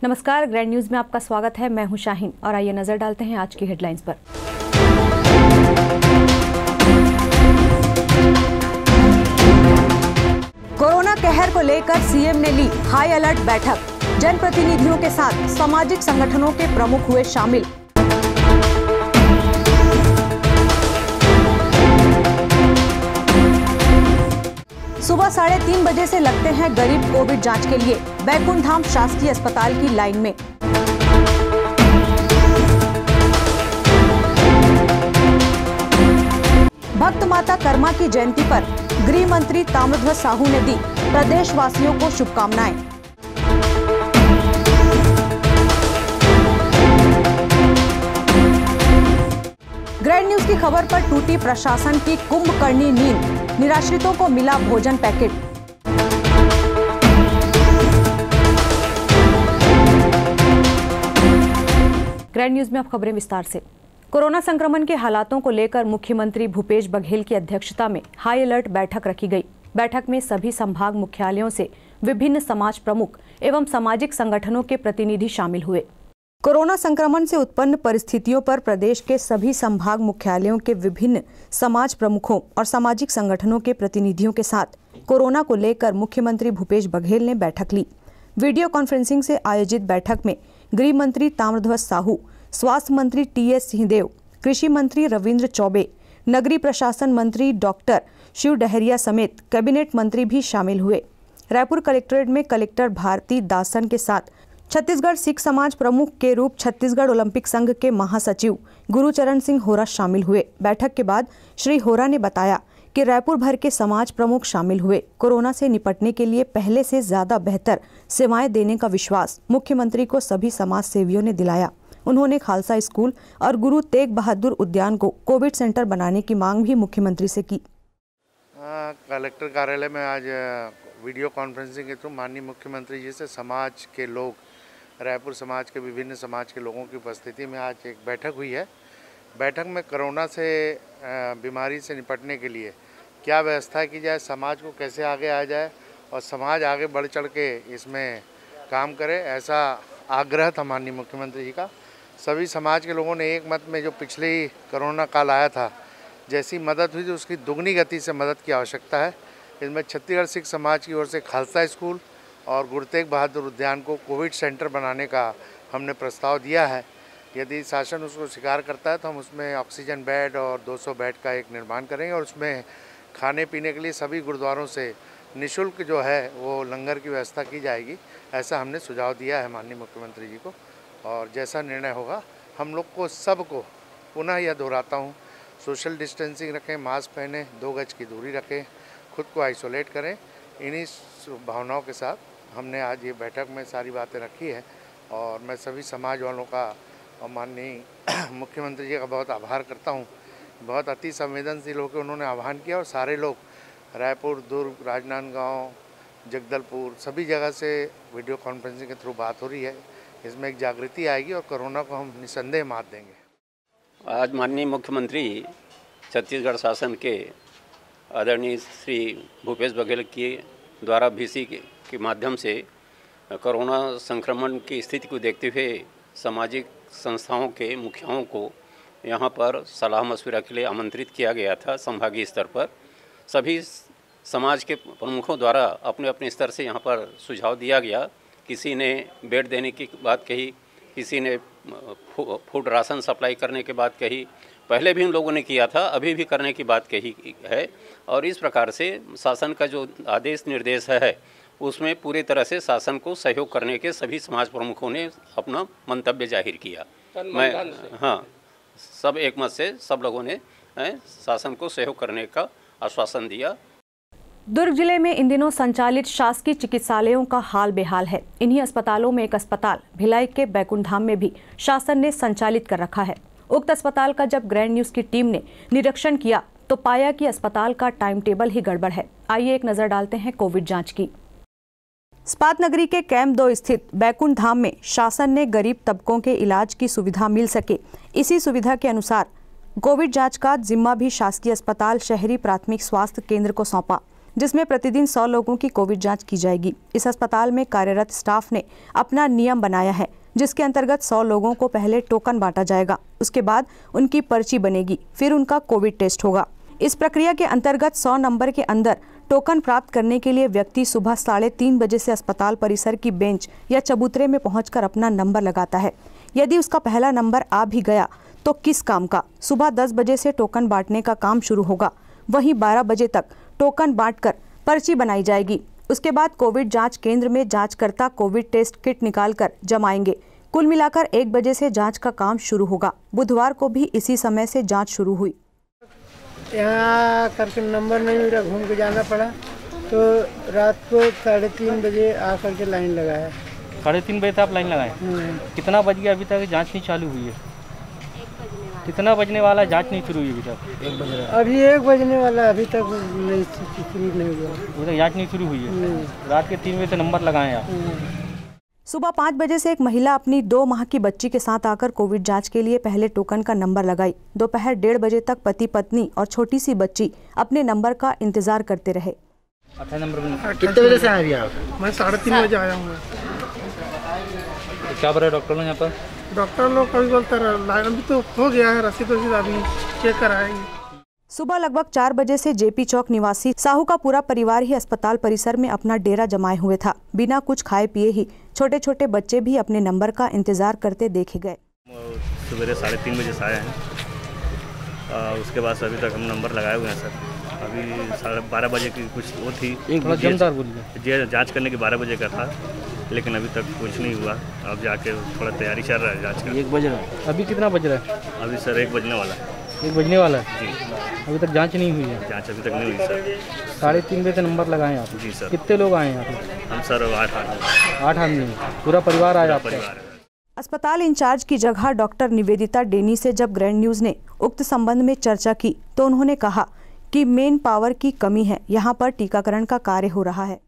नमस्कार, grand news में आपका स्वागत है। मैं हूं शाहीन और आइए नजर डालते हैं आज की हेडलाइंस पर। कोरोना कहर को लेकर सीएम ने ली हाई अलर्ट बैठक। जनप्रतिनिधियों के साथ सामाजिक संगठनों के प्रमुख हुए शामिल। सुबह 3:30 बजे से लगते हैं गरीब कोविड जांच के लिए बैकुंठ धाम शासकीय अस्पताल की लाइन में। भक्त माता कर्मा की जयंती पर गृह मंत्री ताम्रध्वज साहू ने दी प्रदेशवासियों को शुभकामनाएं। ग्रैंड न्यूज की खबर पर टूटी प्रशासन की कुंभकर्णी नींद, निराश्रितों को मिला भोजन पैकेट। ग्रैंड न्यूज में अब खबरें विस्तार से। कोरोना संक्रमण के हालातों को लेकर मुख्यमंत्री भूपेश बघेल की अध्यक्षता में हाई अलर्ट बैठक रखी गई। बैठक में सभी संभाग मुख्यालयों से विभिन्न समाज प्रमुख एवं सामाजिक संगठनों के प्रतिनिधि शामिल हुए। कोरोना संक्रमण से उत्पन्न परिस्थितियों पर प्रदेश के सभी संभाग मुख्यालयों के विभिन्न समाज प्रमुखों और सामाजिक संगठनों के प्रतिनिधियों के साथ कोरोना को लेकर मुख्यमंत्री भूपेश बघेल ने बैठक ली। वीडियो कॉन्फ्रेंसिंग से आयोजित बैठक में गृह मंत्री ताम्रध्वज साहू, स्वास्थ्य मंत्री टीएस सिंहदेव, कृषि मंत्री रविंद्र चौबे, नगरीय प्रशासन मंत्री डॉक्टर शिव डहरिया समेत कैबिनेट मंत्री भी शामिल हुए। रायपुर कलेक्ट्रेट में कलेक्टर भारती दासन के साथ छत्तीसगढ़ सिख समाज प्रमुख के रूप छत्तीसगढ़ ओलंपिक संघ के महासचिव गुरुचरण सिंह होरा शामिल हुए। बैठक के बाद श्री होरा ने बताया कि रायपुर भर के समाज प्रमुख शामिल हुए। कोरोना से निपटने के लिए पहले से ज्यादा बेहतर सेवाएं देने का विश्वास मुख्यमंत्री को सभी समाज सेवियों ने दिलाया। उन्होंने खालसा स्कूल और गुरु तेग बहादुर उद्यान को कोविड सेंटर बनाने की मांग भी मुख्यमंत्री से की। कलेक्टर कार्यालय में आज वीडियो कॉन्फ्रेंसिंग के थ्रू माननीय मुख्यमंत्री जी से समाज के लोग, रायपुर समाज के विभिन्न समाज के लोगों की उपस्थिति में आज एक बैठक हुई है। बैठक में कोरोना से बीमारी से निपटने के लिए क्या व्यवस्था की जाए, समाज को कैसे आगे आ जाए और समाज आगे बढ़ चढ़ के इसमें काम करे, ऐसा आग्रह था माननीय मुख्यमंत्री जी का। सभी समाज के लोगों ने एक मत में जो पिछले ही कोरोना काल आया था, जैसी मदद हुई तो उसकी दुगनी गति से मदद की आवश्यकता है। इसमें छत्तीसगढ़ सिख समाज की ओर से खालसा स्कूल और गुरु तेग बहादुर उद्यान को कोविड सेंटर बनाने का हमने प्रस्ताव दिया है। यदि शासन उसको स्वीकार करता है तो हम उसमें ऑक्सीजन बेड और 200 बेड का एक निर्माण करेंगे और उसमें खाने पीने के लिए सभी गुरुद्वारों से निःशुल्क जो है वो लंगर की व्यवस्था की जाएगी। ऐसा हमने सुझाव दिया है माननीय मुख्यमंत्री जी को और जैसा निर्णय होगा हम लोग को सबको पुनः यह दोहराता हूँ, सोशल डिस्टेंसिंग रखें, मास्क पहने, 2 गज की दूरी रखें, खुद को आइसोलेट करें। इन्हीं भावनाओं के साथ हमने आज ये बैठक में सारी बातें रखी है और मैं सभी समाज वालों का और माननीय मुख्यमंत्री जी का बहुत आभार करता हूँ। बहुत अति संवेदनशील होकर उन्होंने आह्वान किया और सारे लोग रायपुर, दुर्ग, राजनांदगांव, जगदलपुर सभी जगह से वीडियो कॉन्फ्रेंसिंग के थ्रू बात हो रही है। इसमें एक जागृति आएगी और कोरोना को हम निसंदेह मात देंगे। आज माननीय मुख्यमंत्री छत्तीसगढ़ शासन के आदरणीय श्री भूपेश बघेल के द्वारा VC के माध्यम से कोरोना संक्रमण की स्थिति को देखते हुए सामाजिक संस्थाओं के मुखियाओं को यहाँ पर सलाह मशविरा के लिए आमंत्रित किया गया था। संभागीय स्तर पर सभी समाज के प्रमुखों द्वारा अपने अपने स्तर से यहाँ पर सुझाव दिया गया। किसी ने बेड देने की बात कही, किसी ने फूड राशन सप्लाई करने की बात कही, पहले भी उन लोगों ने किया था, अभी भी करने की बात कही है। और इस प्रकार से शासन का जो आदेश निर्देश है उसमें पूरी तरह से शासन को सहयोग करने के सभी समाज प्रमुखों ने अपना मंतव्य जाहिर किया। सब एक मत से सब लोगों ने शासन को सहयोग करने का आश्वासन दिया। दुर्ग जिले में इन दिनों संचालित शासकीय चिकित्सालयों का हाल बेहाल है। इन्हीं अस्पतालों में एक अस्पताल भिलाई के बैकुंठ धाम में भी शासन ने संचालित कर रखा है। उक्त अस्पताल का जब ग्रैंड न्यूज की टीम ने निरीक्षण किया तो पाया कि अस्पताल का टाइम टेबल ही गड़बड़ है। आइए एक नजर डालते हैं कोविड जांच की। इस्पात नगरी के कैंप 2 स्थित बैकुंठ धाम में शासन ने गरीब तबकों के इलाज की सुविधा मिल सके, इसी सुविधा के अनुसार कोविड जांच का जिम्मा भी शासकीय अस्पताल शहरी प्राथमिक स्वास्थ्य केंद्र को सौंपा। जिसमें प्रतिदिन 100 लोगों की कोविड जांच की जाएगी। इस अस्पताल में कार्यरत स्टाफ ने अपना नियम बनाया है, जिसके अंतर्गत 100 लोगों को पहले टोकन बांटा जाएगा, उसके बाद उनकी पर्ची बनेगी, फिर उनका कोविड टेस्ट होगा। इस प्रक्रिया के अंतर्गत 100 नंबर के अंदर टोकन प्राप्त करने के लिए व्यक्ति सुबह 3:30 बजे से अस्पताल परिसर की बेंच या चबूतरे में पहुंचकर अपना नंबर लगाता है। यदि उसका पहला नंबर आ भी गया तो किस काम का? सुबह 10 बजे से टोकन बांटने का काम शुरू होगा। वहीं 12 बजे तक टोकन बांटकर पर्ची बनाई जाएगी। उसके बाद कोविड जांच केंद्र में जांचकर्ता कोविड टेस्ट किट निकालकर जमाएंगे। कुल मिलाकर 1 बजे से जांच का काम शुरू होगा। बुधवार को भी इसी समय से जांच शुरू हुई। यहाँ करके नंबर नहीं मिला, घूम के जाना पड़ा, तो रात को 3:30 बजे आकर के लाइन लगाया। 3:30 बजे तक आप लाइन लगाए? कितना बज गया? अभी तक जांच नहीं चालू हुई है। कितना बजने वाला है? जांच नहीं शुरू हुई अभी तक? 1 बज रहा है। अभी 1 बजने वाला, अभी तक नहीं शुरू नहीं हुआ। अभी तक जांच नहीं शुरू हुई है। रात के 3 बजे से नंबर लगाए आप। सुबह 5 बजे से एक महिला अपनी 2 माह की बच्ची के साथ आकर कोविड जांच के लिए पहले टोकन का नंबर लगाई। दोपहर 1:30 बजे तक पति पत्नी और छोटी सी बच्ची अपने नंबर का इंतजार करते रहे। कितने बजे से आए आप? मैं 3:30 बजे आया हूँ। क्या बोल डॉक्टर लोग यहाँ पर? डॉक्टर लोग कभी बोलते रहे, अभी तो हो गया है, रसीद अभी चेक कराएंगे। सुबह लगभग 4 बजे से जेपी चौक निवासी साहू का पूरा परिवार ही अस्पताल परिसर में अपना डेरा जमाए हुए था। बिना कुछ खाए पिए ही छोटे छोटे बच्चे भी अपने नंबर का इंतजार करते देखे गए। सवेरे 3:30 बजे से आए हैं। उसके बाद अभी तक हम नंबर लगाए हुए हैं सर। अभी 12:30 बजे की कुछ वो थी, जाँच करने के 12 बजे का था, लेकिन अभी तक कुछ नहीं हुआ। अब जाके थोड़ा तैयारी चल रहा है जाँच का। 1 बज रहा है। अभी कितना बज रहा है? अभी सर 1 बजने वाला है। 1 बजने वाला है जी। अभी तक जांच नहीं हुई है? जांच अभी तक नहीं हुई सर। 3:30 बजे से नंबर लगाए आप? जी सर। कितने लोग आए हैं यहाँ पे? हम सर 8 आदमी। पूरा परिवार आया आपका? परिवार। अस्पताल इंचार्ज की जगह डॉक्टर निवेदिता डेनी से जब ग्रैंड न्यूज ने उक्त संबंध में चर्चा की तो उन्होंने कहा कि मेन पावर की कमी है, यहाँ पर टीकाकरण का कार्य हो रहा है।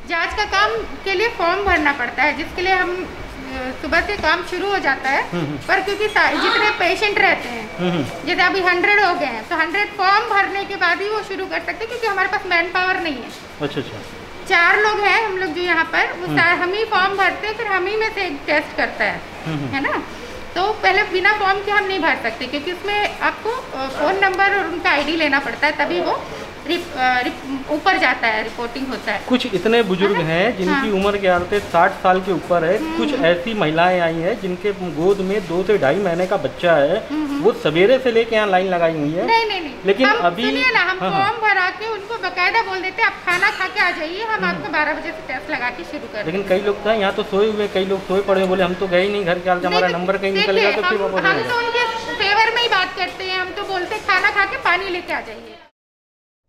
जांच का काम के लिए फॉर्म भरना पड़ता है, जिसके लिए हम सुबह से काम शुरू हो जाता है, पर क्योंकि जितने पेशेंट रहते हैं, जैसे अभी 100 हो गए हैं, तो 100 फॉर्म भरने के बाद ही वो शुरू कर सकते हैं, क्योंकि हमारे पास मैन पावर नहीं है। अच्छा। 4 लोग हैं हम लोग जो यहाँ पर, वो हम ही फॉर्म भरते हैं, फिर हम ही में से एक टेस्ट करता है ना। तो पहले बिना फॉर्म के हम नहीं भर सकते, क्योंकि उसमें आपको फ़ोन नंबर और उनका ID लेना पड़ता है, तभी वो ऊपर जाता है, रिपोर्टिंग होता है। कुछ इतने बुजुर्ग हैं जिनकी उम्र के आते 60 साल के ऊपर है। कुछ ऐसी महिलाएं आई हैं जिनके गोद में 2 से 2.5 महीने का बच्चा है, वो सवेरे से लेके यहाँ लाइन लगाई हुई है। नहीं। लेकिन हम अभी सुनिए ना, हम फॉर्म भरा के उनको बकायदा बोल देते हैं, आप खाना खा के आ जाइए, हम आपको 12 बजे से टेस्ट लगा के शुरू कर। लेकिन कई लोग तो यहाँ तो सोए हुए, कई लोग सोए पड़े, बोले हम तो गए नहीं घर के हाल, हमारा नंबर कहीं निकल गया तो फिर हम तो उनके फेवर में ही बात करते हैं। हम तो बोलते खाना खा के पानी लेके आ जाइए।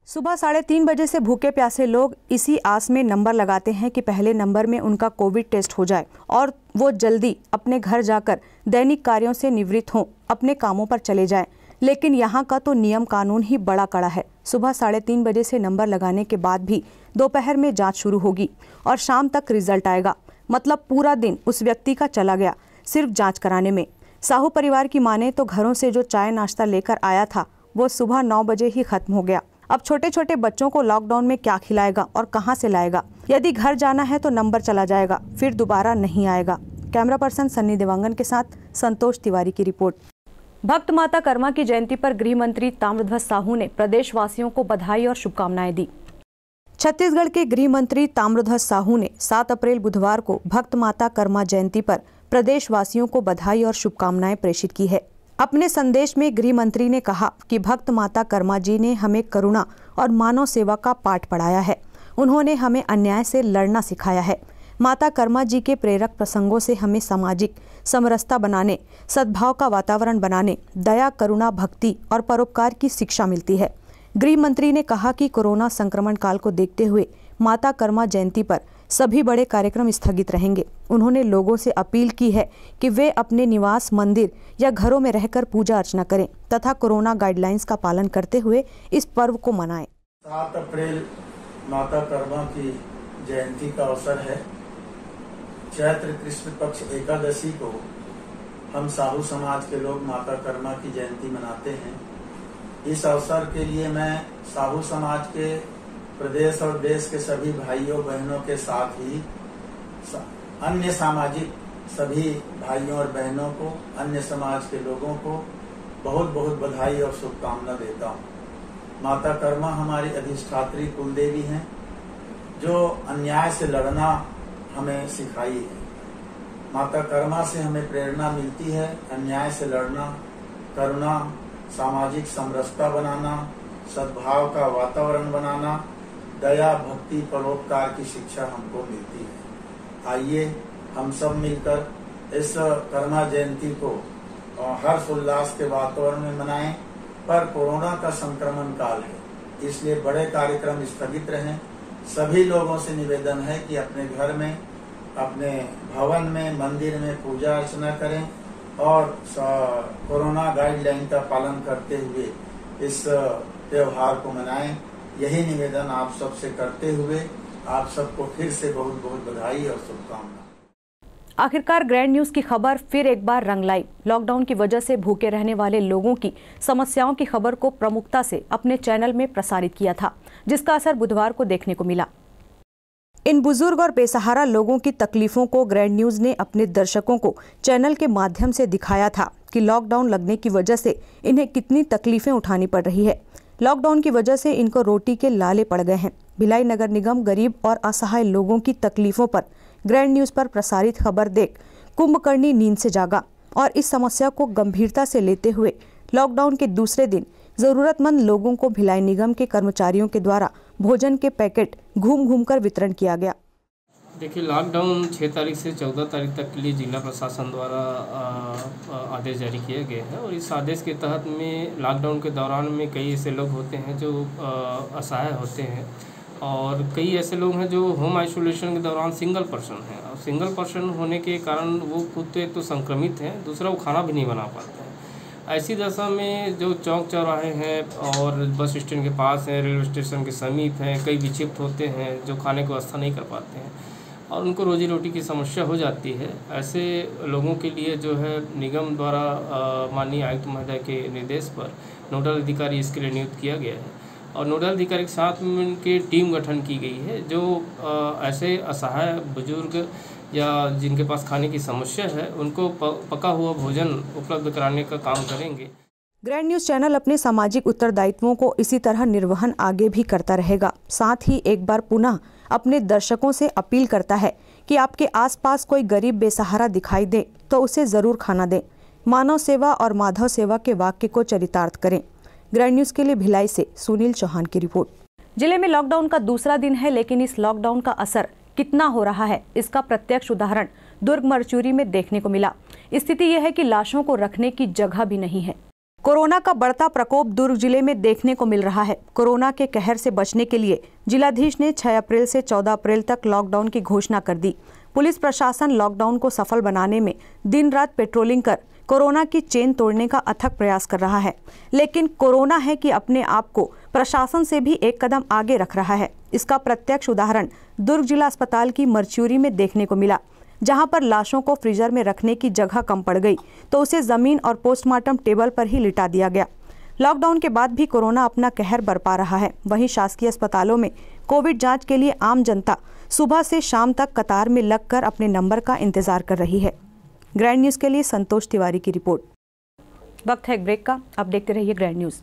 सुबह 3:30 बजे से भूखे प्यासे लोग इसी आस में नंबर लगाते हैं कि पहले नंबर में उनका कोविड टेस्ट हो जाए और वो जल्दी अपने घर जाकर दैनिक कार्यों से निवृत्त हों, अपने कामों पर चले जाएं। लेकिन यहाँ का तो नियम कानून ही बड़ा कड़ा है। सुबह 3:30 बजे से नंबर लगाने के बाद भी दोपहर में जांच शुरू होगी और शाम तक रिजल्ट आएगा। मतलब पूरा दिन उस व्यक्ति का चला गया सिर्फ जाँच कराने में। साहू परिवार की माने तो घरों से जो चाय नाश्ता लेकर आया था वो सुबह 9 बजे ही खत्म हो गया। अब छोटे छोटे बच्चों को लॉकडाउन में क्या खिलाएगा और कहां से लाएगा? यदि घर जाना है तो नंबर चला जाएगा, फिर दोबारा नहीं आएगा। कैमरा पर्सन सन्नी देवांगन के साथ संतोष तिवारी की रिपोर्ट। भक्त माता कर्मा की जयंती पर गृह मंत्री ताम्रध्वज साहू ने प्रदेशवासियों को बधाई और शुभकामनाएं दी। छत्तीसगढ़ के गृह मंत्री ताम्रध्वज साहू ने 7 अप्रैल बुधवार को भक्त माता कर्मा जयंती पर प्रदेशवासियों को बधाई और शुभकामनाएं प्रेषित की है। अपने संदेश में गृह मंत्री ने कहा कि भक्त माता कर्मा जी ने हमें करुणा और मानव सेवा का पाठ पढ़ाया है। उन्होंने हमें अन्याय से लड़ना सिखाया है। माता कर्मा जी के प्रेरक प्रसंगों से हमें सामाजिक समरसता बनाने, सद्भाव का वातावरण बनाने, दया, करुणा, भक्ति और परोपकार की शिक्षा मिलती है। गृह मंत्री ने कहा कि कोरोना संक्रमण काल को देखते हुए माता कर्मा जयंती पर सभी बड़े कार्यक्रम स्थगित रहेंगे। उन्होंने लोगों से अपील की है कि वे अपने निवास, मंदिर या घरों में रहकर पूजा अर्चना करें तथा कोरोना गाइडलाइंस का पालन करते हुए इस पर्व को मनाएं। 7 अप्रैल माता कर्मा की जयंती का अवसर है। चैत्र कृष्ण पक्ष एकादशी को हम साहू समाज के लोग माता कर्मा की जयंती मनाते हैं। इस अवसर के लिए मैं साहू समाज के प्रदेश और देश के सभी भाइयों बहनों के साथ ही अन्य सामाजिक सभी भाइयों और बहनों को, अन्य समाज के लोगों को बहुत बहुत बधाई और शुभकामना देता हूँ। माता कर्मा हमारी अधिष्ठात्री कुलदेवी हैं, जो अन्याय से लड़ना हमें सिखाई है। माता कर्मा से हमें प्रेरणा मिलती है अन्याय से लड़ना, करुणा, सामाजिक समरसता बनाना, सद्भाव का वातावरण बनाना, दया, भक्ति, परोपकार की शिक्षा हमको मिलती है। आइए हम सब मिलकर इस कर्मा जयंती को हर्ष उल्लास के वातावरण में मनाएं, पर कोरोना का संक्रमण काल है, इसलिए बड़े कार्यक्रम स्थगित रहें। सभी लोगों से निवेदन है कि अपने घर में, अपने भवन में, मंदिर में पूजा अर्चना करें और कोरोना गाइडलाइन का पालन करते हुए इस त्योहार को मनाएं। यही निवेदन आप सबसे करते हुए आप सबको फिर से बहुत बहुत बधाई और शुभकामनाएं। आखिरकार ग्रैंड न्यूज की खबर फिर एक बार रंग लाई। लॉकडाउन की वजह से भूखे रहने वाले लोगों की समस्याओं की खबर को प्रमुखता से अपने चैनल में प्रसारित किया था, जिसका असर बुधवार को देखने को मिला। इन बुजुर्ग और बेसहारा लोगों की तकलीफों को ग्रैंड न्यूज ने अपने दर्शकों को चैनल के माध्यम से दिखाया था कि लॉकडाउन लगने की वजह से इन्हें कितनी तकलीफें उठानी पड़ रही है। लॉकडाउन की वजह से इनको रोटी के लाले पड़ गए हैं। भिलाई नगर निगम गरीब और असहाय लोगों की तकलीफों पर ग्रैंड न्यूज पर प्रसारित खबर देख कुंभकर्णी नींद से जागा और इस समस्या को गंभीरता से लेते हुए लॉकडाउन के दूसरे दिन जरूरतमंद लोगों को भिलाई निगम के कर्मचारियों के द्वारा भोजन के पैकेट घूम घूम कर वितरण किया गया। देखिए, लॉकडाउन 6 तारीख से 14 तारीख तक के लिए जिला प्रशासन द्वारा आदेश जारी किया गया है और इस आदेश के तहत में लॉकडाउन के दौरान में कई ऐसे लोग होते हैं जो असहाय होते हैं और कई ऐसे लोग हैं जो होम आइसोलेशन के दौरान सिंगल पर्सन हैं और सिंगल पर्सन होने के कारण वो खुद तो एक तो संक्रमित हैं, दूसरा वो खाना भी नहीं बना पाते हैं। ऐसी दशा में जो चौक चौराहे हैं और बस स्टैंड के पास हैं, रेलवे स्टेशन के समीप हैं, कई विक्षिप्त होते हैं जो खाने को व्यवस्था नहीं कर पाते हैं और उनको रोजी रोटी की समस्या हो जाती है। ऐसे लोगों के लिए जो है निगम द्वारा माननीय आयुक्त महोदय के निर्देश पर नोडल अधिकारी इसके लिए नियुक्त किया गया है और नोडल अधिकारी के साथ में उनकी टीम गठन की गई है जो ऐसे असहाय बुजुर्ग या जिनके पास खाने की समस्या है उनको पका हुआ भोजन उपलब्ध कराने का काम करेंगे। ग्रैंड न्यूज चैनल अपने सामाजिक उत्तरदायित्वों को इसी तरह निर्वहन आगे भी करता रहेगा। साथ ही एक बार पुनः अपने दर्शकों से अपील करता है कि आपके आसपास कोई गरीब बेसहारा दिखाई दे तो उसे जरूर खाना दें। मानव सेवा और माधव सेवा के वाक्य को चरितार्थ करें। ग्रैंड न्यूज के लिए भिलाई से सुनील चौहान की रिपोर्ट। जिले में लॉकडाउन का दूसरा दिन है, लेकिन इस लॉकडाउन का असर कितना हो रहा है इसका प्रत्यक्ष उदाहरण दुर्ग मरचूरी में देखने को मिला। स्थिति यह है कि लाशों को रखने की जगह भी नहीं है। कोरोना का बढ़ता प्रकोप दुर्ग जिले में देखने को मिल रहा है। कोरोना के कहर से बचने के लिए जिलाधीश ने 6 अप्रैल से 14 अप्रैल तक लॉकडाउन की घोषणा कर दी। पुलिस प्रशासन लॉकडाउन को सफल बनाने में दिन रात पेट्रोलिंग कर कोरोना की चेन तोड़ने का अथक प्रयास कर रहा है, लेकिन कोरोना है कि अपने आप को प्रशासन से भी एक कदम आगे रख रहा है। इसका प्रत्यक्ष उदाहरण दुर्ग जिला अस्पताल की मरचूरी में देखने को मिला, जहां पर लाशों को फ्रीजर में रखने की जगह कम पड़ गई तो उसे जमीन और पोस्टमार्टम टेबल पर ही लिटा दिया गया। लॉकडाउन के बाद भी कोरोना अपना कहर बरपा रहा है। वहीं शासकीय अस्पतालों में कोविड जांच के लिए आम जनता सुबह से शाम तक कतार में लगकर अपने नंबर का इंतजार कर रही है। ग्रैंड न्यूज के लिए संतोष तिवारी की रिपोर्ट। वक्त है एक ब्रेक का, अब देखते रहिए ग्रैंड न्यूज।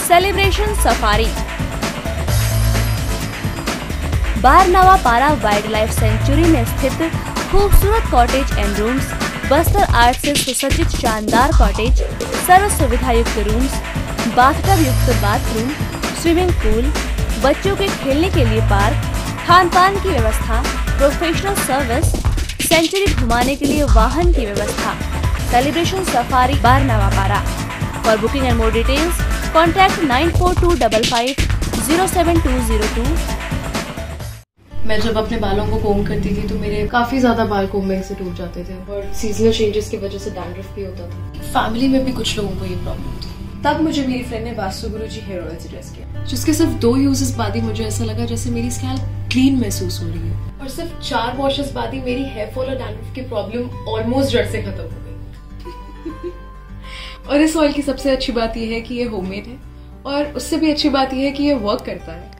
सेलिब्रेशन सफारी बारनावा पारा वाइल्ड लाइफ सेंचुरी में स्थित खूबसूरत cottage and rooms Bastar art से सुसज्जित शानदार कॉटेज, सर्व सुविधा युक्त रूम्स, बाथटब युक्त बाथरूम, स्विमिंग पूल, बच्चों के खेलने के लिए पार्क, खान पान की व्यवस्था, प्रोफेशनल सर्विस, सेंचुरी घुमाने के लिए वाहन की व्यवस्था। Celebration safari bar Navapara. For booking and more details contact 9425072002। मैं जब अपने बालों को कोम करती थी तो मेरे काफी ज्यादा बाल कोम्बिंग से टूट जाते थे और सीजनल चेंजेस की वजह से डैंड्रफ भी होता था। फैमिली में भी कुछ लोगों को ये प्रॉब्लम थी। तब मुझे मेरी फ्रेंड ने वास्तु गुरुजी हेयर ऑयल सजेस्ट किया, जिसके सिर्फ 2 यूजेस बाद ही मुझे ऐसा लगा जैसे मेरी स्कैल्प क्लीन महसूस हो रही है और सिर्फ 4 वॉशेस बाद ही मेरी हेयर फॉल और डैंड्रफ की प्रॉब्लम ऑलमोस्ट जड़ से खत्म हो गई। और इस ऑयल की सबसे अच्छी बात यह है कि ये होममेड है और उससे भी अच्छी बात यह है कि ये वर्क करता है।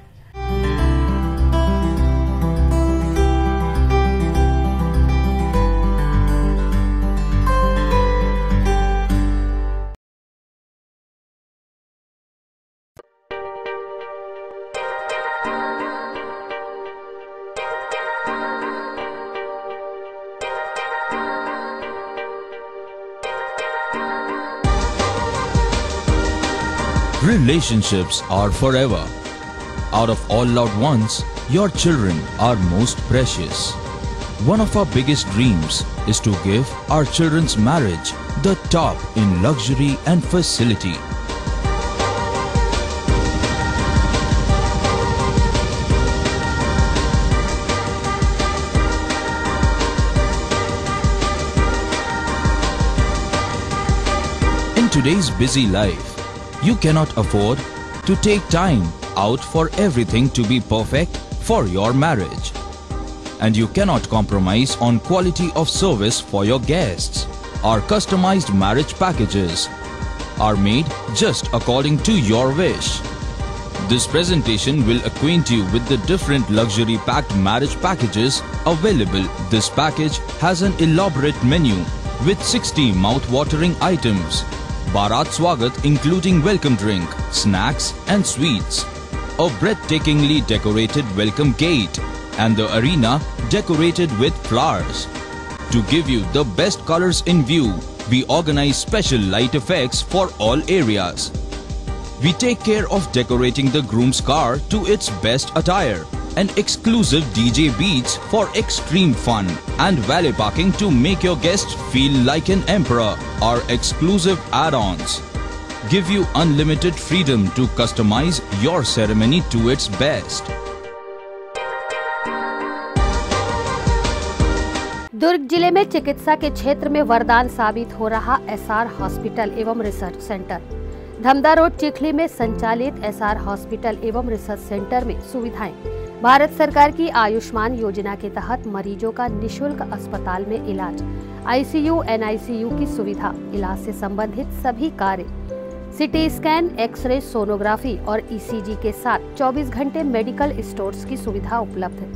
Relationships are forever. Out of all loved ones, your children are most precious. One of our biggest dreams is to give our children's marriage the top in luxury and facility. In today's busy life, you cannot afford to take time out for everything to be perfect for your marriage. And you cannot compromise on quality of service for your guests. Our customized marriage packages are made just according to your wish. This presentation will acquaint you with the different luxury packed marriage packages available. This package has an elaborate menu with 60 mouth-watering items. Bharat Swagat including welcome drink, snacks and sweets. A breathtakingly decorated welcome gate and the arena decorated with flowers. To give you the best colors in view, we organize special light effects for all areas. We take care of decorating the groom's car to its best attire and exclusive DJ beats for extreme fun and valet parking to make your guests feel like an emperor. Our exclusive add-ons give you unlimited freedom to customize your ceremony to its best. दुर्ग जिले में चिकित्सा के क्षेत्र में वरदान साबित हो रहा एसआर हॉस्पिटल एवं research centre. Dhamda road Chikhli में संचालित एसआर हॉस्पिटल एवं रिसर्च सेंटर में सुविधाएं। भारत सरकार की आयुष्मान योजना के तहत मरीजों का निशुल्क अस्पताल में इलाज, आईसीयू, एनआईसीयू की सुविधा, इलाज से संबंधित सभी कार्य, सिटी स्कैन, एक्सरे, सोनोग्राफी और ईसीजी के साथ 24 घंटे मेडिकल स्टोर्स की सुविधा उपलब्ध है।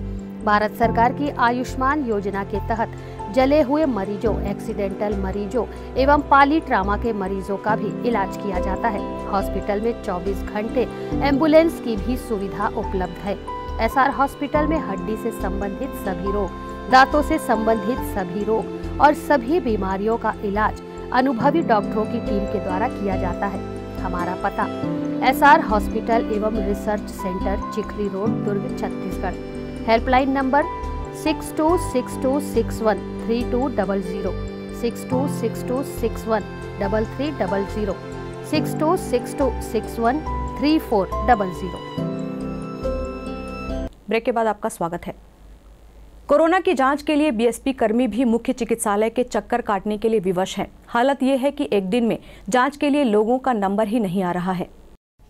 भारत सरकार की आयुष्मान योजना के तहत जले हुए मरीजों, एक्सीडेंटल मरीजों एवं पाली ट्रामा के मरीजों का भी इलाज किया जाता है। हॉस्पिटल में 24 घंटे एम्बुलेंस की भी सुविधा उपलब्ध है। एसआर हॉस्पिटल में हड्डी से संबंधित सभी रोग, दांतों से संबंधित सभी रोग और सभी बीमारियों का इलाज अनुभवी डॉक्टरों की टीम के द्वारा किया जाता है। हमारा पता एसआर हॉस्पिटल एवं research centre, Chikhli road, Durg, Chhattisgarh. Helpline number 6262613200, 6262613300, 6262613400। Break के बाद आपका स्वागत है। कोरोना की जांच के लिए बीएसपी कर्मी भी मुख्य चिकित्सालय के चक्कर काटने के लिए विवश हैं। हालत ये है कि एक दिन में जांच के लिए लोगों का नंबर ही नहीं आ रहा है।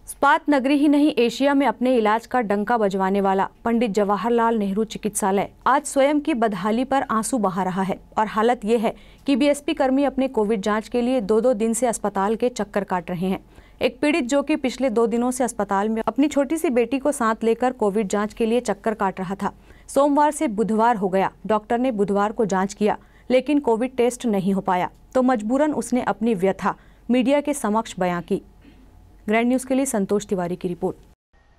इस्पात नगरी ही नहीं, एशिया में अपने इलाज का डंका बजवाने वाला पंडित जवाहरलाल नेहरू चिकित्सालय आज स्वयं की बदहाली पर आंसू बहा रहा है। और हालत ये है कि बीएसपी कर्मी अपने कोविड जांच के लिए 2-2 दिन से अस्पताल के चक्कर काट रहे हैं। एक पीड़ित जो कि पिछले 2 दिनों से अस्पताल में अपनी छोटी सी बेटी को साथ लेकर कोविड जांच के लिए चक्कर काट रहा था। सोमवार से बुधवार हो गया, डॉक्टर ने बुधवार को जांच किया लेकिन कोविड टेस्ट नहीं हो पाया, तो मजबूरन उसने अपनी व्यथा मीडिया के समक्ष बयां की। ग्रैंड न्यूज़ के लिए संतोष तिवारी की रिपोर्ट।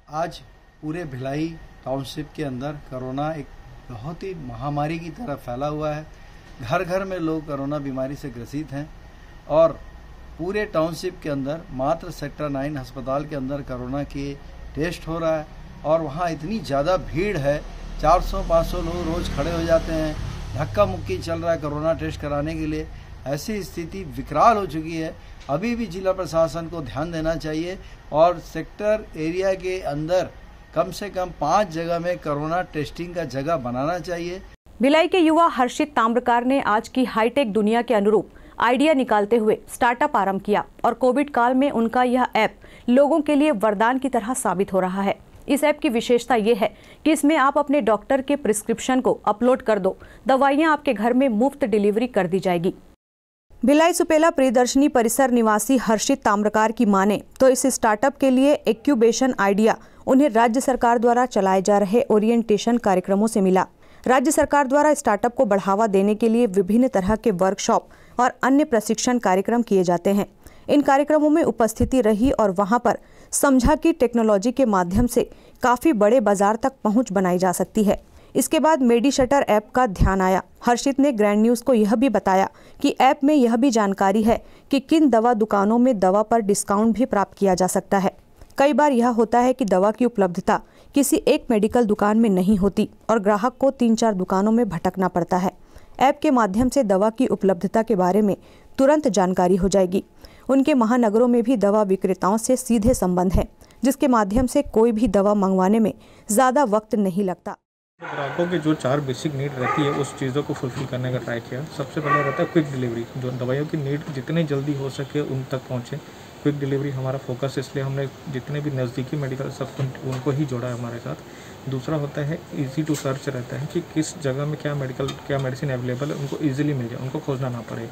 आज पूरे भिलाई टाउनशिप के अंदर कोरोना एक बहुत ही महामारी की तरह फैला हुआ है। घर घर में लोग कोरोना बीमारी से ग्रसित हैं और पूरे टाउनशिप के अंदर मात्र सेक्टर 9 अस्पताल के अंदर कोरोना के टेस्ट हो रहा है और वहाँ इतनी ज़्यादा भीड़ है, 400-500 लोग रोज़ खड़े हो जाते हैं, धक्का मुक्की चल रहा है कोरोना टेस्ट कराने के लिए। ऐसी स्थिति विकराल हो चुकी है। अभी भी जिला प्रशासन को ध्यान देना चाहिए और सेक्टर एरिया के अंदर कम से कम 5 जगह में कोरोना टेस्टिंग का जगह बनाना चाहिए। भिलाई के युवा हर्षित ताम्रकार ने आज की हाईटेक दुनिया के अनुरूप आइडिया निकालते हुए स्टार्टअप आरंभ किया और कोविड काल में उनका यह ऐप लोगों के लिए वरदान की तरह साबित हो रहा है। इस ऐप की विशेषता ये है कि इसमें आप अपने डॉक्टर के प्रिस्क्रिप्शन को अपलोड कर दो, दवाइयां आपके घर में मुफ्त डिलीवरी कर दी जाएगी। भिलाई सुपेला प्रियदर्शनी परिसर निवासी हर्षित ताम्रकार की माने तो इस स्टार्टअप के लिए एक्यूबेशन आइडिया उन्हें राज्य सरकार द्वारा चलाए जा रहे ओरिएंटेशन कार्यक्रमों से मिला। राज्य सरकार द्वारा स्टार्टअप को बढ़ावा देने के लिए विभिन्न तरह के वर्कशॉप और अन्य प्रशिक्षण कार्यक्रम किए जाते हैं। इन कार्यक्रमों में उपस्थिति रही और वहां पर समझा कि टेक्नोलॉजी के माध्यम से काफी बड़े बाजार तक पहुंच बनाई जा सकती है। इसके बाद मेडी शटर ऐप का ध्यान आया। हर्षित ने ग्रैंड न्यूज को यह भी बताया कि ऐप में यह भी जानकारी है कि किन दवा दुकानों में दवा पर डिस्काउंट भी प्राप्त किया जा सकता है। कई बार यह होता है कि दवा की उपलब्धता किसी एक मेडिकल दुकान में नहीं होती और ग्राहक को 3-4 दुकानों में भटकना पड़ता है। ऐप के माध्यम से दवा की उपलब्धता के बारे में तुरंत जानकारी हो जाएगी। उनके महानगरों में भी दवा विक्रेताओं से सीधे संबंध है, जिसके माध्यम से कोई भी दवा मंगवाने में ज़्यादा वक्त नहीं लगता। ग्राहकों की जो 4 बेसिक नीड रहती है उस चीज़ों को फुलफिल करने का ट्राई किया। सबसे पहले रहता है क्विक डिलीवरी, जो दवाइयों की नीड जितनी जल्दी हो सके उन तक पहुँचे। क्विक डिलीवरी हमारा फोकस, इसलिए हमने जितने भी नज़दीकी मेडिकल सब उनको ही जोड़ा है हमारे साथ। दूसरा होता है इजी टू सर्च रहता है कि किस जगह में क्या मेडिसिन अवेलेबल है, उनको ईजिली मिल जाए, उनको खोजना ना पड़े।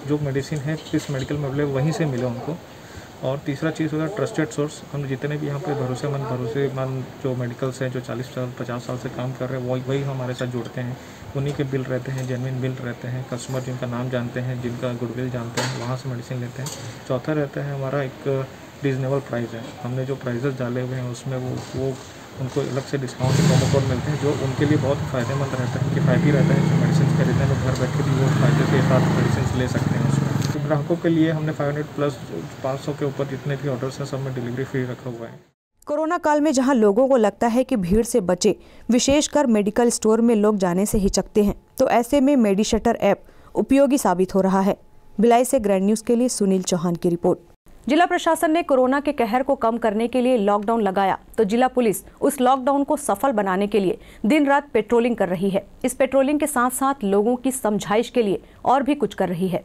जो मेडिसिन है किस मेडिकल में अवेलेबल वहीं से मिले उनको। और तीसरा चीज़ होता है ट्रस्टेड सोर्स। हम जितने भी यहाँ पे भरोसेमंद जो मेडिकल्स हैं जो 40 साल 50 साल से काम कर रहे हैं वही हमारे साथ जुड़ते हैं। उन्हीं के बिल रहते हैं, जेन्युइन बिल रहते हैं। कस्टमर जिनका नाम जानते हैं, जिनका गुडविल जानते हैं, वहाँ से मेडिसिन लेते हैं। चौथा रहता है हमारा एक रीजनेबल प्राइस है। हमने जो प्राइजेस डाले हुए हैं उसमें वो उनको अलग से डिस्काउंट प्रोमो कोड मिलते हैं, जो उनके लिए बहुत फ़ायदेमंद रहता है, किफ़ायती रहता है। जो मेडिसिन खरीदने में घर बैठे भी वो फ़ायदे के साथ मेडिसिन ले सकते हैं। उसमें ग्राहकों के लिए हमने 500 प्लस 500 के ऊपर जितने भी ऑर्डर्स हैं सब में डिलीवरी फ्री रखा हुआ है। कोरोना काल में जहां लोगों को लगता है कि भीड़ से बचे, विशेषकर मेडिकल स्टोर में लोग जाने से हिचकते हैं, तो ऐसे में मेडी शटर ऐप उपयोगी साबित हो रहा है। भिलाई से ग्रैंड न्यूज के लिए सुनील चौहान की रिपोर्ट। जिला प्रशासन ने कोरोना के कहर को कम करने के लिए लॉकडाउन लगाया, तो जिला पुलिस उस लॉकडाउन को सफल बनाने के लिए दिन रात पेट्रोलिंग कर रही है। इस पेट्रोलिंग के साथ साथ लोगों की समझाइश के लिए और भी कुछ कर रही है।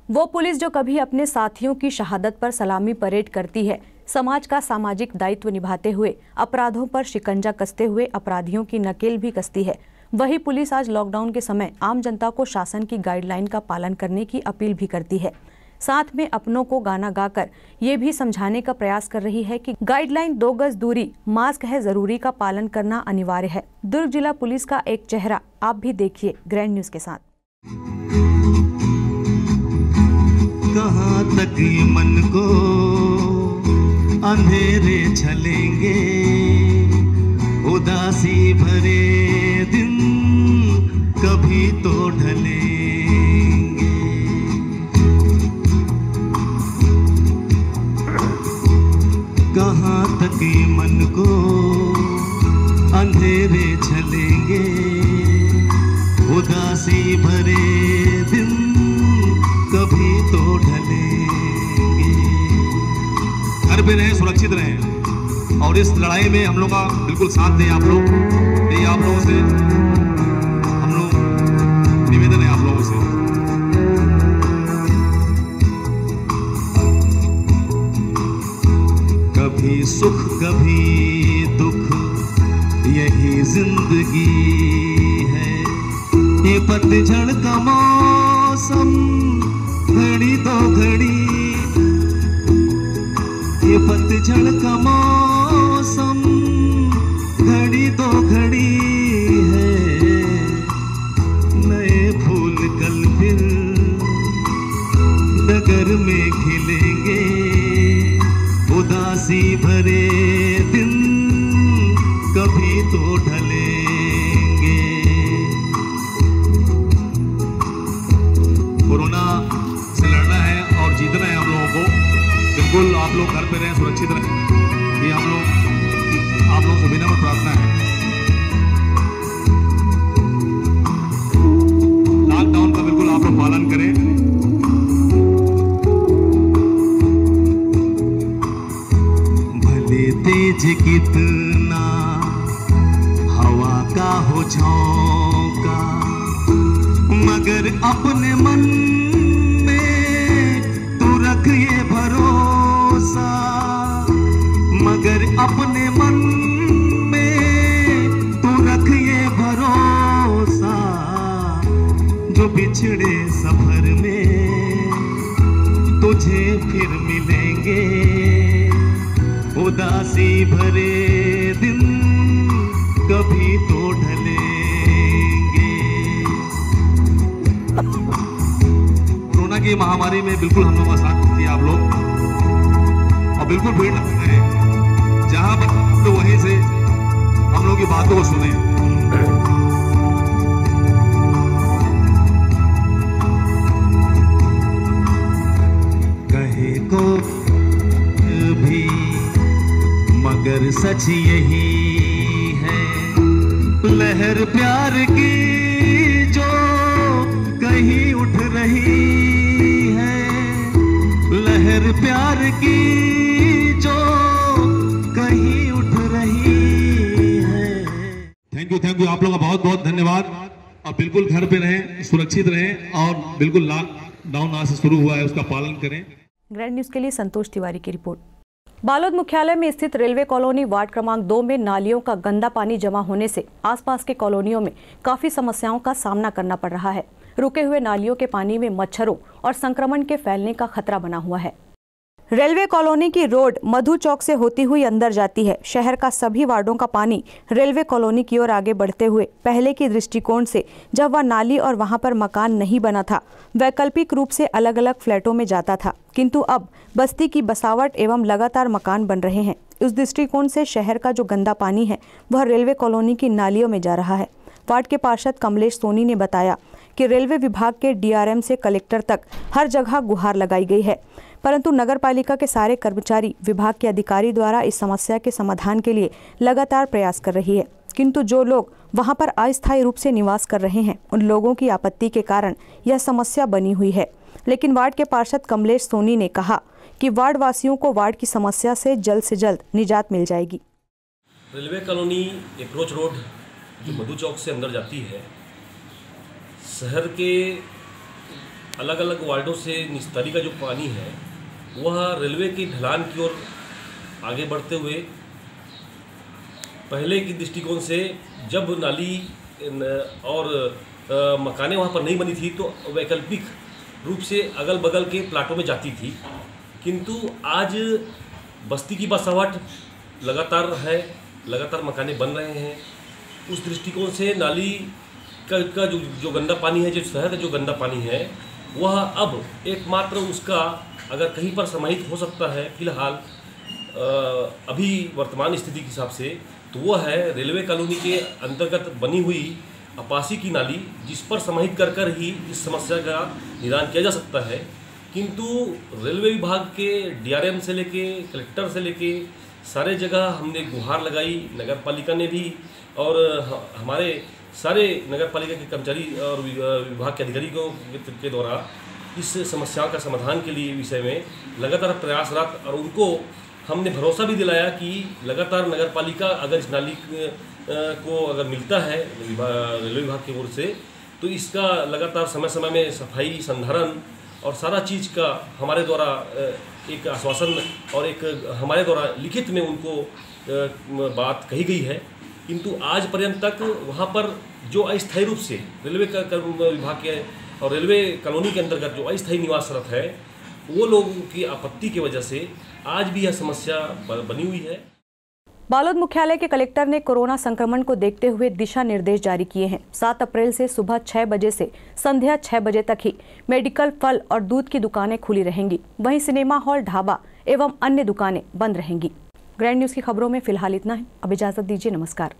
वो पुलिस जो कभी अपने साथियों की शहादत पर सलामी परेड करती है, समाज का सामाजिक दायित्व निभाते हुए अपराधों पर शिकंजा कसते हुए अपराधियों की नकेल भी कसती है, वही पुलिस आज लॉकडाउन के समय आम जनता को शासन की गाइडलाइन का पालन करने की अपील भी करती है। साथ में अपनों को गाना गाकर ये भी समझाने का प्रयास कर रही है कि गाइडलाइन 2 गज दूरी, मास्क है जरूरी का पालन करना अनिवार्य है। दुर्ग जिला पुलिस का एक चेहरा आप भी देखिए ग्रैंड न्यूज के साथ। कहाँ तक ये मन को अंधेरे छलेंगे, उदासी भरे दिन कभी तो ढलेंगे। कहाँ तक ये मन को अंधेरे छलेंगे, उदासी भरे दिन कभी तो ढलेंगे। घर पे रहें, सुरक्षित रहें और इस लड़ाई में हम लोग का बिल्कुल साथ दें आप लोग। यही आप लोगों से हम लोग निवेदन है आप लोगों से। कभी सुख कभी दुख यही जिंदगी है। ये पतझड़ का मौसम घड़ी तो घड़ी, ये पतझड़ का मौसम घड़ी तो घड़ी है। नए फूल कल फिर डगर में खिलेंगे, उदासी भरे दिन कभी तो ढलेंगे। बिल्कुल आप लोग घर पे रहें, सुरक्षित रहें, ये आप लोगों से विनम्र प्रार्थना है। लॉकडाउन का बिल्कुल आप लोग पालन करें। भले तेज कितना हवा का हो झोंका, मगर अपने मन में तू रख ये भरोसा, मगर अपने मन में तू रख ये भरोसा, जो बिछड़े सफर में तुझे फिर मिलेंगे, उदासी भरे दिन कभी तो ढलेंगे। कोरोना की महामारी में बिल्कुल हम लोगों का साथ दिए आप लोग, और बिल्कुल भीड़ लगते हैं, जहां पर तो वहीं से हम लोग की बातों को सुने। कहे को भी मगर सच यही है, लहर प्यार की जो कहीं उठ रही है, लहर प्यार की जो कहीं उठ रही है। थैंक यू आप लोगों का बहुत बहुत धन्यवाद। और बिल्कुल घर पे रहें, सुरक्षित रहें, और बिल्कुल लॉकडाउन आज से शुरू हुआ है उसका पालन करें। ग्रैंड न्यूज के लिए संतोष तिवारी की रिपोर्ट। बालोद मुख्यालय में स्थित रेलवे कॉलोनी वार्ड क्रमांक 2 में नालियों का गंदा पानी जमा होने से आसपास के कॉलोनियों में काफी समस्याओं का सामना करना पड़ रहा है। रुके हुए नालियों के पानी में मच्छरों और संक्रमण के फैलने का खतरा बना हुआ है। रेलवे कॉलोनी की रोड मधु चौक से होती हुई अंदर जाती है। शहर का सभी वार्डों का पानी रेलवे कॉलोनी की ओर आगे बढ़ते हुए पहले की दृष्टिकोण से जब वह नाली और वहां पर मकान नहीं बना था, वैकल्पिक रूप से अलग अलग फ्लैटों में जाता था, किंतु अब बस्ती की बसावट एवं लगातार मकान बन रहे हैं। उस दृष्टिकोण से शहर का जो गंदा पानी है वह रेलवे कॉलोनी की नालियों में जा रहा है। वार्ड के पार्षद कमलेश सोनी ने बताया कि रेलवे विभाग के डीआरएम से कलेक्टर तक हर जगह गुहार लगाई गई है, परंतु नगर पालिका के सारे कर्मचारी विभाग के अधिकारी द्वारा इस समस्या के समाधान के लिए लगातार प्रयास कर रही है, किंतु जो लोग वहां पर अस्थायी रूप से निवास कर रहे हैं उन लोगों की आपत्ति के कारण यह समस्या बनी हुई है। लेकिन वार्ड के पार्षद कमलेश सोनी ने कहा कि वार्ड वासियों को वार्ड की समस्या से जल्द निजात मिल जाएगी। रेलवे कॉलोनी अप्रोच रोड जो मधु चौक से अंदर जाती है, शहर के अलग अलग वार्डों से निस्तारी का जो पानी है वह रेलवे की ढलान की ओर आगे बढ़ते हुए पहले की दृष्टिकोण से जब नाली और मकानें वहाँ पर नहीं बनी थी तो वैकल्पिक रूप से अगल बगल के प्लाटों में जाती थी, किंतु आज बस्ती की बसावट लगातार है, लगातार मकानें बन रहे हैं। उस दृष्टिकोण से नाली का जो गंदा पानी है, जो शहर का जो गंदा पानी है, वह अब एकमात्र उसका अगर कहीं पर समाहित हो सकता है फिलहाल अभी वर्तमान स्थिति के हिसाब से, तो वह है रेलवे कॉलोनी के अंतर्गत बनी हुई अपासी की नाली, जिस पर समाहित कर कर ही इस समस्या का निदान किया जा सकता है। किंतु रेलवे विभाग के डीआरएम से लेके कलेक्टर से लेके सारे जगह हमने गुहार लगाई, नगर पालिका ने भी, और हमारे सारे नगर पालिका के कर्मचारी और विभाग के अधिकारियों के द्वारा इस समस्या का समाधान के लिए विषय में लगातार प्रयासरत, और उनको हमने भरोसा भी दिलाया कि लगातार नगर पालिका अगर इस नाली को अगर मिलता है रेलवे विभाग की ओर से, तो इसका लगातार समय समय में सफाई, संधारण और सारा चीज़ का हमारे द्वारा एक आश्वासन और एक हमारे द्वारा लिखित में उनको बात कही गई है। किंतु आज पर्यंत तक वहाँ पर जो अस्थायी रूप से रेलवे विभाग के और रेलवे कॉलोनी के अंतर्गत जो अस्थायी निवासरत है, वो लोगों की आपत्ति की वजह से आज भी यह समस्या बनी हुई है। बालोद मुख्यालय के कलेक्टर ने कोरोना संक्रमण को देखते हुए दिशा निर्देश जारी किए हैं। 7 अप्रैल से सुबह 6 बजे से संध्या 6 बजे तक ही मेडिकल, फल और दूध की दुकानें खुली रहेंगी। वहीं सिनेमा हॉल, ढाबा एवं अन्य दुकानें बंद रहेंगी। ग्रैंड न्यूज की खबरों में फिलहाल इतना है। अब इजाजत दीजिए। नमस्कार।